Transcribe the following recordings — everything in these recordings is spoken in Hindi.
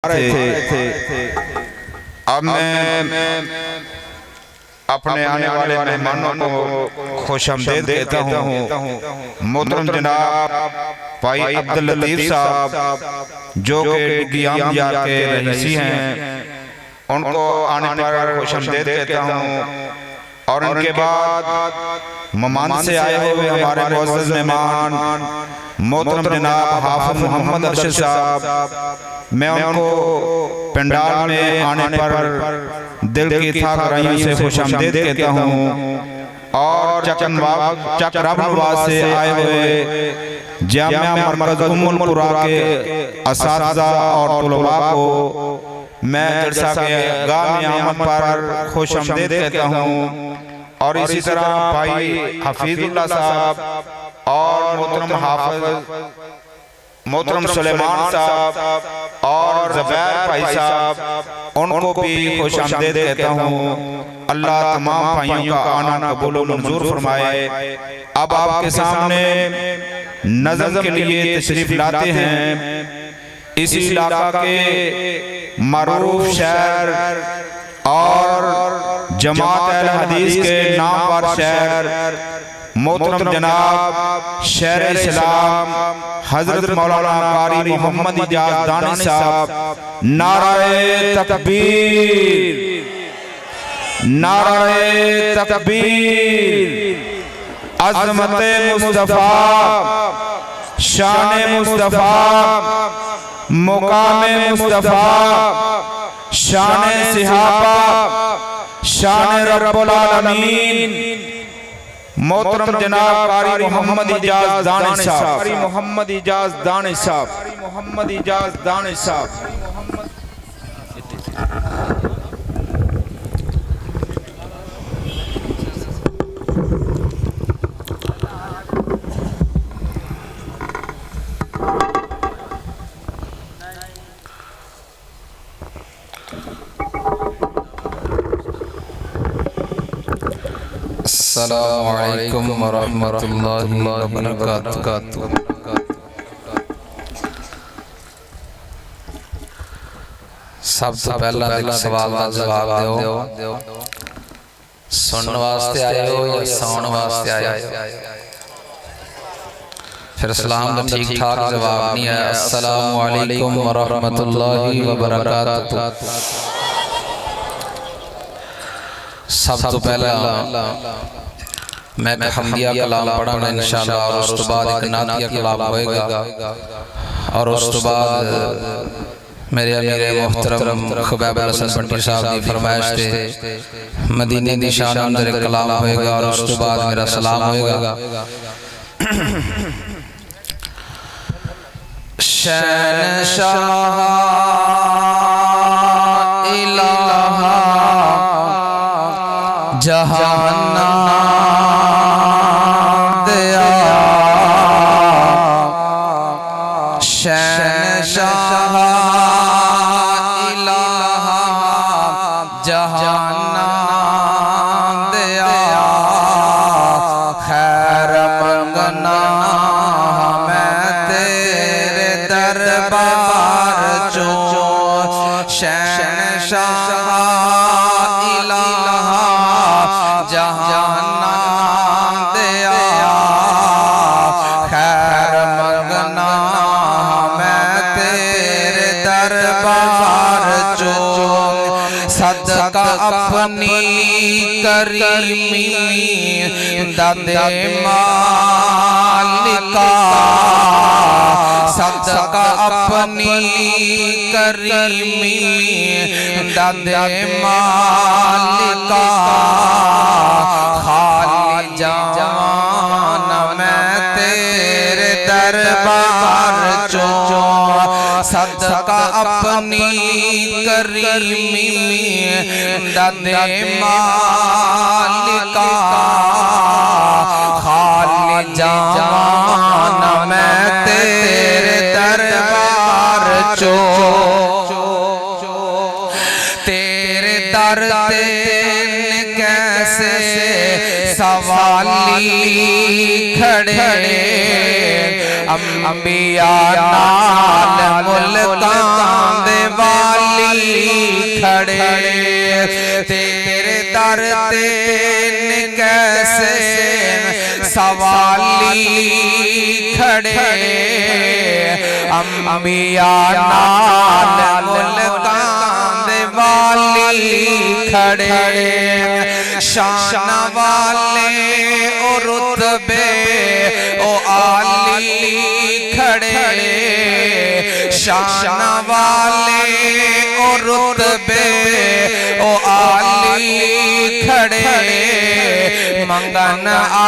रहे थे। अब मैं अपने आने वाले मेहमानों को खुशामदीद कहता हूँ। मोहतरम जनाब भाई अब्दुल लतीफ साहब जो कि गियाम यार के रईसी हैं, उनको आने पर खुशामदीद कहता हूँ। और उनके बाद ममान से आए हुए हमारे मुअज़्ज़ज़ मेहमान मोहतरम जनाब हाफ़िज़ मोहम्मद अरशद साहब, मैं उनको पंडाल में आने पर दिल की था गहराइयों से खुशामदीद कहता हूँ। और चकराबाद से आए हुए जामिया मरकज़ उम्मुल कुरा के असातिज़ा और तुलबा को मैं जलसा के गाह में आमद पर खुशामदीद कहता हूँ। और इसी तरह भाई हफीजुल्लाह साहब और मोहतरम हाफिज मोहतरम सुलेमान साहब और ज़ुबैर भाई साहब, उनको भी खुशामदीद कहता हूँ। अल्लाह तमाम भाइयों का आना कबूल व मंजूर फरमाए। अब आपके सामने नज़म के लिए तशरीफ लाते हैं इस इलाका के मारूफ शहर और जमात अहले हदीस के नामवर शहर मोहतरम जनाब शहर इस्लाम हजरत मौलाना कारी मोहम्मद इजाज दानिश साहब, नाराए तकबीर, नाराए तकबीर। अज़मते मुस्तफ़ा, शान मुस्तफ़ा, मुकामे मुस्तफ़ा, शान सिहाबा, शान रब्बुल आलमीन मोहतरम जनाब कारी मोहम्मद इजाज दानिश साहब, मोहम्मद इजाज दानिश साहब, मोहम्मद इजाज दानिश साहब। अस्सलामु अलैकुम वरहमतुल्लाहि वबरकातुहू। सब तो पहला एक सवाल का जवाब दो, सुनने वास्ते आए हो या सुनने वास्ते आए हो? फिर सलाम का ठीक ठाक जवाब नहीं है। अस्सलामु अलैकुम वरहमतुल्लाहि वबरकातुहू। सब तो पहला मैं हम्दिया कलाम पढ़ाना इंशाअल्लाह, और उस तो बाद एक नातिया कलाम होएगा, और उस तो बाद मेरे अमीर मोहतरम खुबैब हसन भट्टी साहब की फरमाइश से मदीने की शान अंदर कलाम होएगा, और उस तो बाद मेरा सलाम होएगा। शहनशाह इलाहा जहाना दया, शहनशाह इलाहा जहाना दया, खैर मंगना मैं तेरे दरबार चो, शहनशाह जहाना दया, खैर मंगना मैं तेरे दरबार चो, सदका अपनी करीमी ददे मालिका, सदका अपनी करीमी ददे मालिका, खाली जान मैं तेरे दरबार चो, सदका अपनी करीमी ददे मालिका, खाली जान मैं तेरे दरबार चो, तेरे दर ते कैसे सवाली खड़े, अंबिया नाल मुल्कां दे वाली खड़े तेरे दर ते कैसे सवाली खड़े अंबिया नाल मुल्कां दे वाली खड़े शान वाले ओ रुतबे ओ आली खड़े शान वाले ओ रुतबे ओ आली खड़े मंगन आ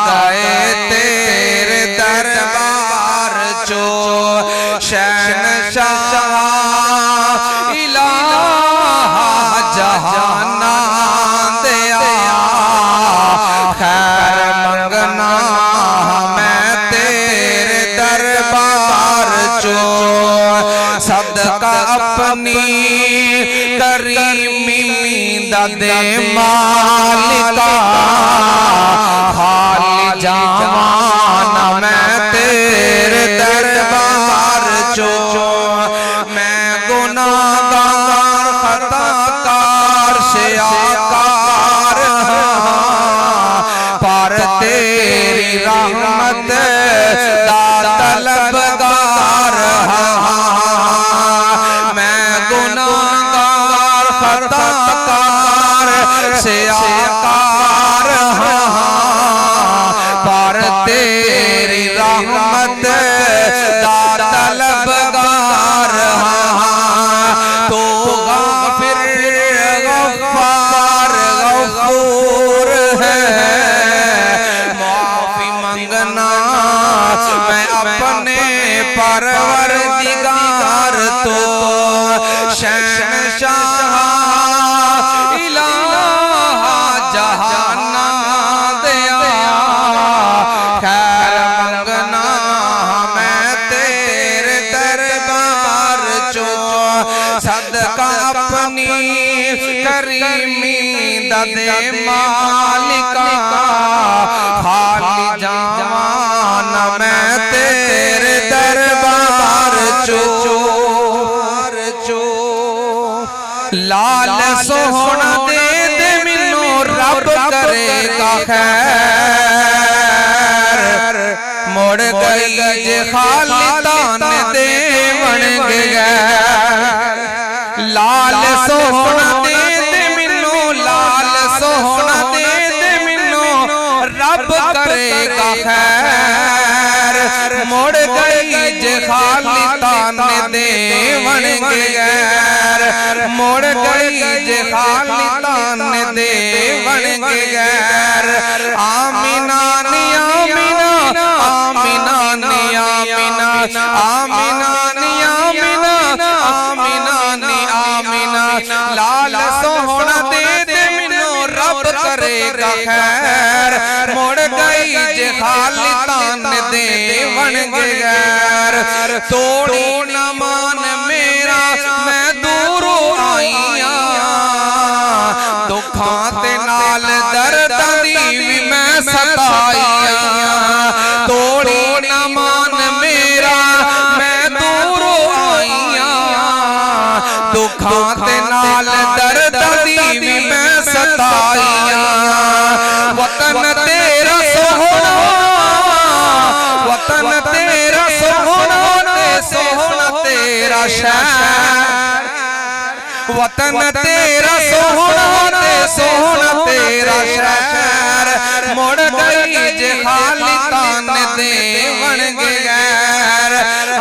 गए तेरे दरबार चो शहनशाह इलाहा जहाना दे आया खैर मंगना मैं तेरे दरबार चो सदका अपनी करीमी दे मालिका खाली जावाना मैं तेरे दरबार चो मैं गुनाहगार खताकार शियाकार पर तेरी रहमत दा तलबगार मैं गुनाहगार खताकार शियाकार पर तेरी रहमत दा तलबगार तो गाफिर गफ्फार गफूर है माफी मंगना मैं अपने परवरदिगार तो शहनशाह इलाहा जहाना दे आया खैर मंगना मैं तेरे दरबार चो सदका अपनी करीमी दे मालिका खाली जावाना मैं तेरे दरबार चो लाल सोहना दे दे मिनो रब करेगा खैर मुड़ गई जे खाली तान दे बन गया लाल सोहना दे दे मिनो लाल सोहना दे दे मिनो रब करेगा खैर मुड़ गई जे खाली तान दे बन गया मुड़ गई जे खाली तान दे बन गया आमीना नी आमीना आमीना नी आमीना आमीना नी आमीना आमीना नी आमीना लाल सोहना दे दे मिनो रब करेगा खैर मुड़ गई जे खाली तान दे बन गया तोड़ी न मान मेरा मैं दूरों आईया दुखां ते नाल दर्दां दी भी मैं सताईया तोड़ी न मान मेरा मैं दूरों आईया दुखां ते नाल दर्दां दी भी मैं सताईया वतन तेरा सोहना वतन तेरा सोहना सोहना तेरा शहर वतन तेरा सोहना सोहना तेरा शहर मुड़ गई जे खाली तान दे बन गया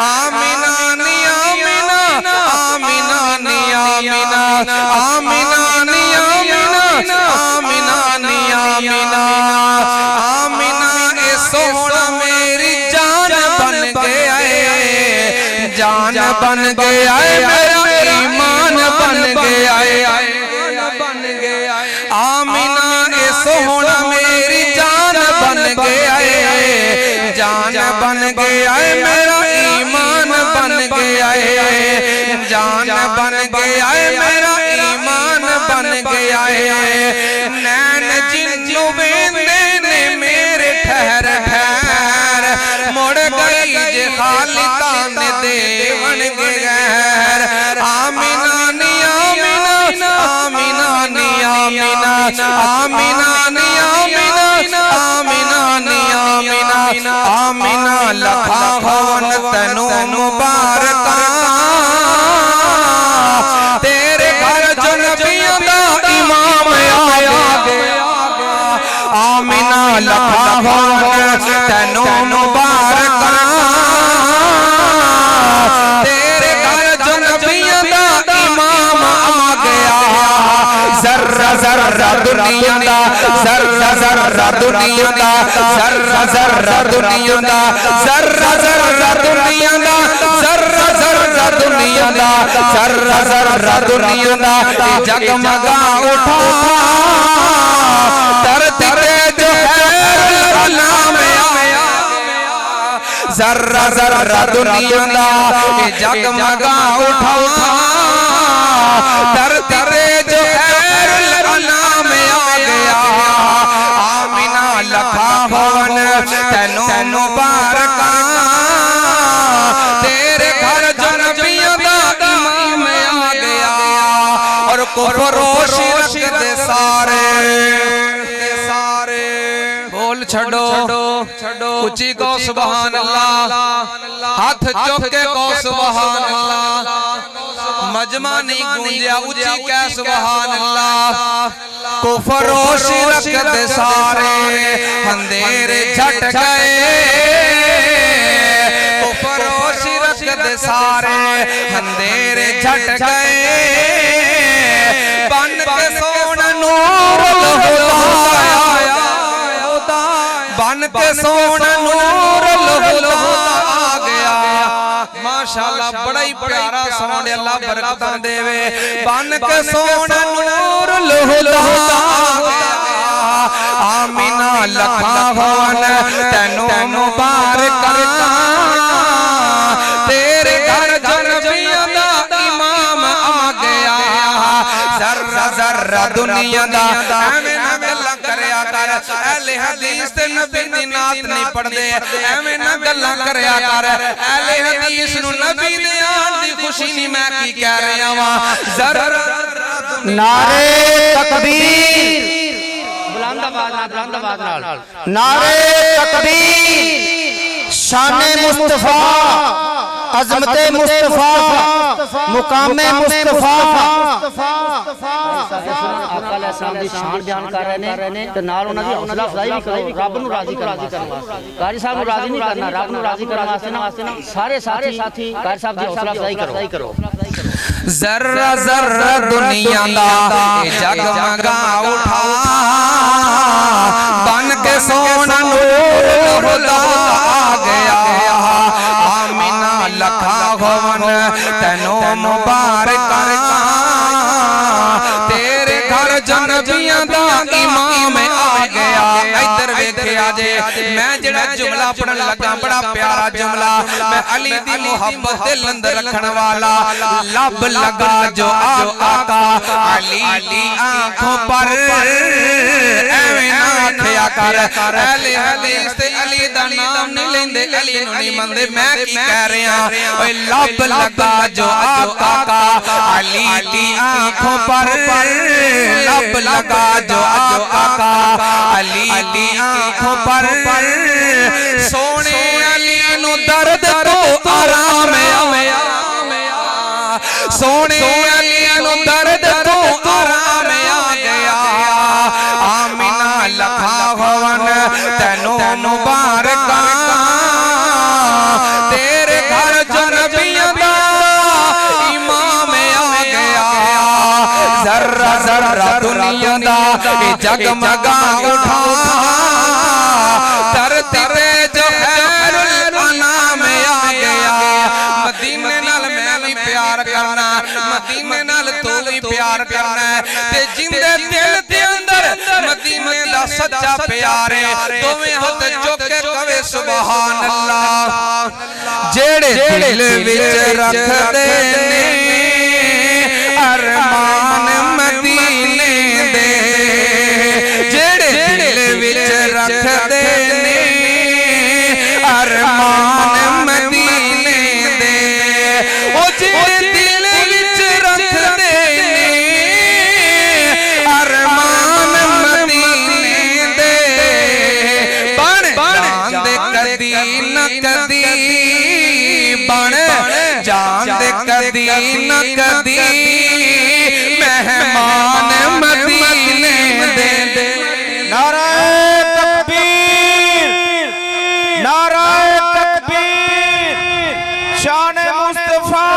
आमीना नी आमीना आमीना नी आमीना आमीना नी आमीना आमीना नी आमीना आमीना ए सोहना मेरी जान बन गया जान बन गया मेरा ईमान बन गया आमीना ए सोहना मेरी जान बन गया जान बन गया मेरा ईमान बन गया जान बन गया मेरा ईमान बन गया नैन जिन्नू वेंदे ने मेरे ठहर ठहर मुड़ गई आमीना नी आमीना आमीना नी आमीना आमीना लखा होवन तैनू मुबारक तेरे घर जो नबियों दा इमाम आया आमीना लखा होवन तैनू मुबारक तेरे घर जो नबियों दा इमाम आ गया जर्रा जर्रा दुनिया दा जर्रा जर्रा दुनिया दा जर्रा जर्रा दुनिया दा जर्रा जर्रा दुनिया दा जर्रा जर्रा दुनिया दा जर्रा जर्रा दुनिया दा जगमगा उठा धरती पे जो है नाम आया जर्रा जर्रा दुनिया दा जगमगा उठा धरती पे जो है नाम आ गया आमीना लखा होवन तैनू मुबारक तेरे घर जो नबियों दा इमाम आ गया और कुफर शिरक दे सारे बोल छड़ो ऊंची को सुभान अल्लाह हाथ चुक के को सुभान अल्लाह मजमा नहीं गूंजिया ऊंची कै सुभान अल्लाह कुफर शिरक दे सारे अंधेरे झट गए कुफर शिरक दे सारे अंधेरे झट गए बन के सोना नूर बन के सोना नूर आ गया माशाअल्लाह बड़ा ही प्यारा साउंड अल्लाह बरकतां देवे बन के सोना नूर आ गया आमीना लखा होवन तैनू मुबारक तेरे घर जो नबियों दा इमाम आ गया जर्रा जर्रा दुनिया दा एवें ना गल्लां करया कर अहले हदीस ते नबी दी नात नहीं पढ़दे एवें ना गल्लां करया कर अहले हदीस नु नबी दे आन दी खुशी नहीं मैं की कह रहा वां जर्रा नारे तकबीर बुलंद आवाज नाल नारे तकबीर शाने मुस्तफा अज़मते मुस्तफा मुकामे मुस्तफा आका अलैहिस्सलाम दी शान बयान कर रहे ने ते नाल उन्हां दी हौसला अफजाई भी करो रब नु राजी करन वास्ते कारी साहब नु राजी नहीं करना रब नु राजी करन वास्ते ना सारे साथी कारी साहब दी हौसला अफजाई करो जर्रा जर्रा दुनिया दा जगमगा उठा बन के सोना नूर आ गया आमीना लखा होवन तैनू मुबारक तेरे घर जो नबियों दा इमाम आ गया इधर वेखिया जे मैं जेड़ा जुमला पढ़न लगा बड़ा प्यारा जुमला मैं अली दी मोहब्बत दिल अंदर रखन वाला लब लगा जो आका अली दी आंखों पर एवें ना आखिया कर अहले हदीस ते अली दा नाम नहीं लेंदे अली नु नहीं मनदे मैं की कह रहा ओए लब लगा जो आका अली दी आंखों पर लब लगा जो आका अली दी आंखों पर सोने अली नु दर्द तो आराम आया सोने अली नु दर्द तो आराम आ गया आमीना लखा होवन तैनू मुबारक तेरे घर जो नबियों दा इमाम आ गया जर्रा जर्रा दुनिया दा जगमगा उठा धरती पे जो खैरुल अनाम आ गया मदीने नाल मैं भी प्यार करना मदीने नाल तू भी प्यार करना ते जिंदे दिल दे अंदर मदीने दा सच्चा प्यार है दोवें हाथ चुक के कवे सुभान अल्लाह जेड़े दिल विच रखदे ने अरमान मदीने दे जेड़े दिल विच रखदे ने अरमान मदीने दे ओ जेड़े दिल विच रखदे ने अरमान कदी मेहमान मदीने दे। नाराए तकबीर, नाराए तकबीर, शान मुस्तफा,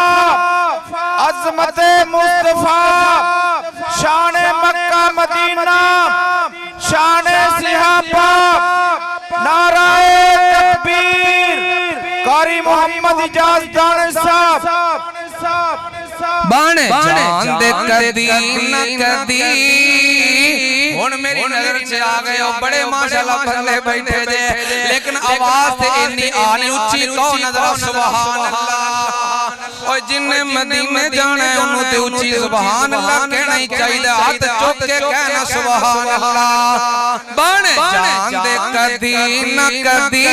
अजमत मुस्तफा, शान मक्का मदीना, शान सिहाबा, नाराए तकबीर, कारी मोहम्मद इजाज दान साहब बन जान दे कदी न कदी। हुण मेरी नजर च आ गए हो बड़े माशाल्लाह बंदे बैठे जे, लेकिन आवाज ते इन्नी आनी उच्ची कहो नजर सुभान अल्लाह। और जिन्ने मदीने जाना है उन्होंने ते उच्ची सुभान अल्लाह कहना ही चाहिए, हाथ चुक के कहना सुभान अल्लाह। बन जान दे कदी न कदी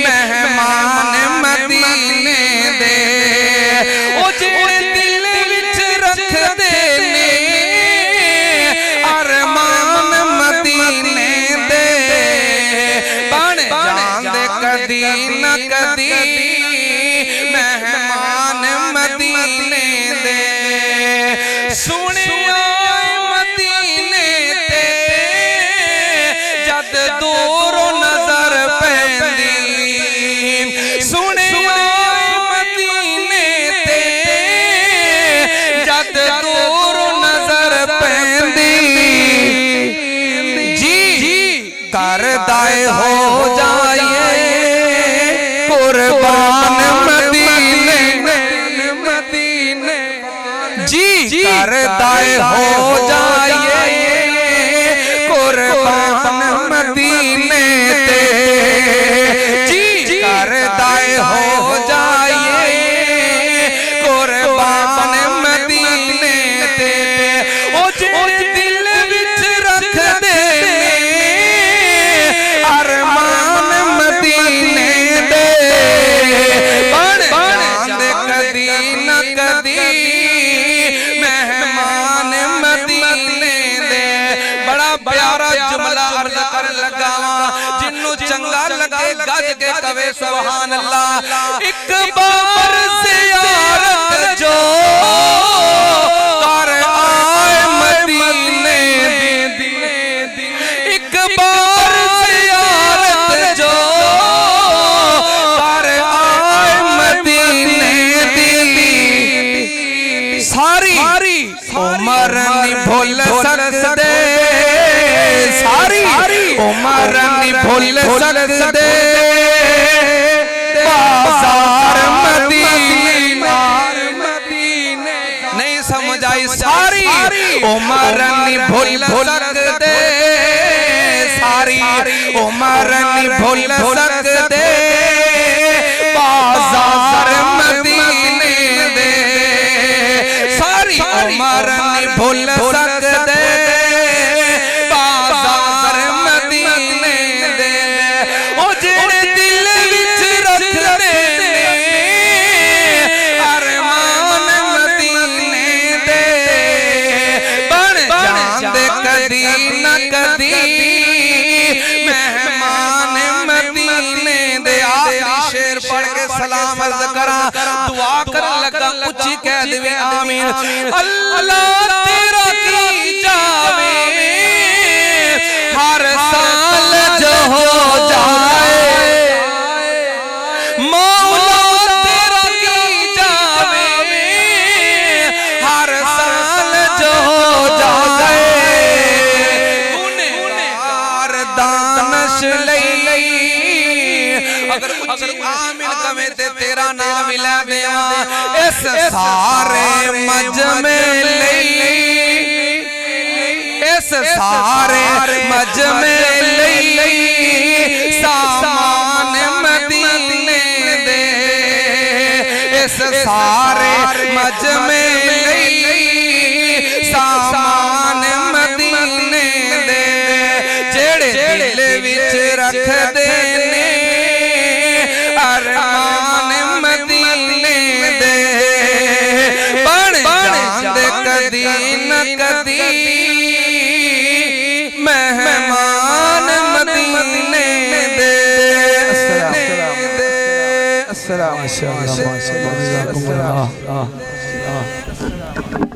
मेहमान मदीने दे। ओ जेड़े दिल विच रख दे ने अरमान मदीने दे। बन जान दे कदी न कदी मेहमान मदीने दे। सुनिया मदीने ते जद दूरों नजर पैंदी। सुनिया मदीने ते जद दूरों नजर पैंदी। जी करदाए हो जाए कुर्बान मदीने मदीने। जी करदाए हो जाए कुर्बान मदीने ते। जी करदाए हो जाए कुर्बान मदीने ते। ओ जेड़े दिल विच रख दे अरमान मदीने दे। बन जान दे कदी न कदी मेहमान मदीने दे। बड़ा प्यारा जुमला अर्ज कर लगा, जिन्नू चंगा लगे गज के कवे सुभान अल्लाह। एक बार ज़ियारत जो कर आए मदीने दी। एक बार ज़ियारत जो कर आए मदीने दी। सारी उमर नहीं भूल सकते, सारी उमर नहीं भूल सकते बाजार मदीने। नहीं समझ आई, सारी उमर नहीं भूल सकते, सारी उमर नहीं भूल सकते बाजार मदीने दे। सारी उमर नहीं भूल सकते बाजार मदीने दे। ओ जेड़े दिल विच रख दे अरमान मदीने दे। बन जान दे कदी न कदी मेहमान मदीने दे। आखिरी शेर पढ़ के सलाम अर्ज करा, दुआ कर लगा उच्ची कह देवे आमीन। अल्लाह तेरा की जावे हर साल जो हो जाए। मौला तेरा की जावे हर साल जो हो जाए। गुनहगार दानश लई अगर उच्ची आमीन कवे ते तेरा नाम ले देवा। इस सारे मजमे लई, इस सारे मजमे लई सामान मदीने दे। इस सारे मजमे लई सामान मदीने दे। जेड़े दिल विच रख दे अरमान मदीने दे। बन जान दे कदी न कदी मेहमान मदीने दे। अस्सलाम। हाँ